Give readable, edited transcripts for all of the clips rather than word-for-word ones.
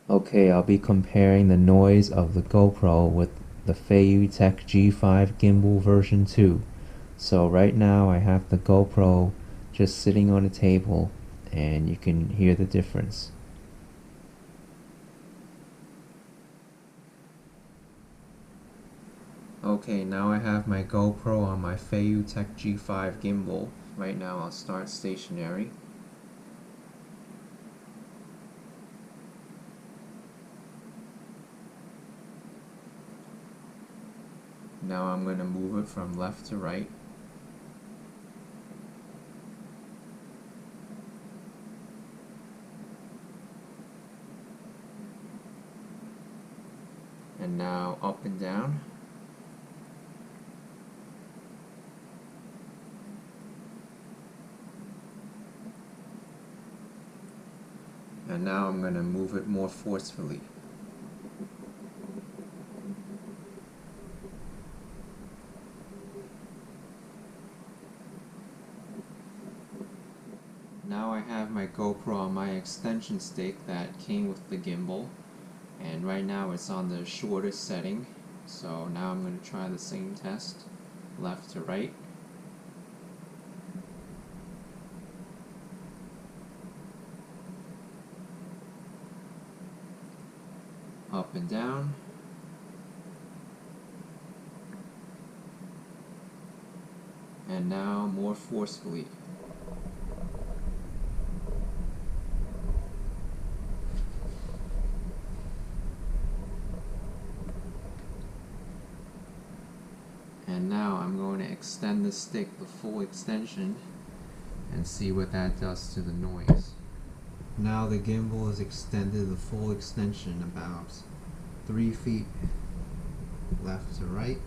Okay, I'll be comparing the noise of the GoPro with the FeiyuTech G5 Gimbal version 2. So right now I have the GoPro just sitting on a table and you can hear the difference. Okay, now I have my GoPro on my FeiyuTech G5 Gimbal. Right now I'll start stationary. Now I'm going to move it from left to right. And now up and down. And now I'm going to move it more forcefully. Now I have my GoPro on my extension stick that came with the gimbal, and right now it's on the shortest setting. So now I'm going to try the same test, left to right. Up and down. And now more forcefully. And now I'm going to extend the stick the full extension and see what that does to the noise. Now the gimbal is extended the full extension, about 3 feet left to right,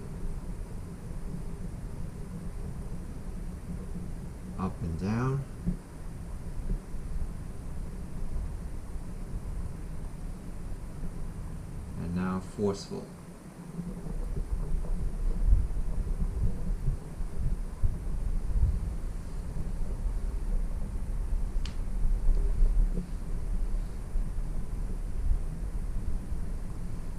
up and down, and now forceful.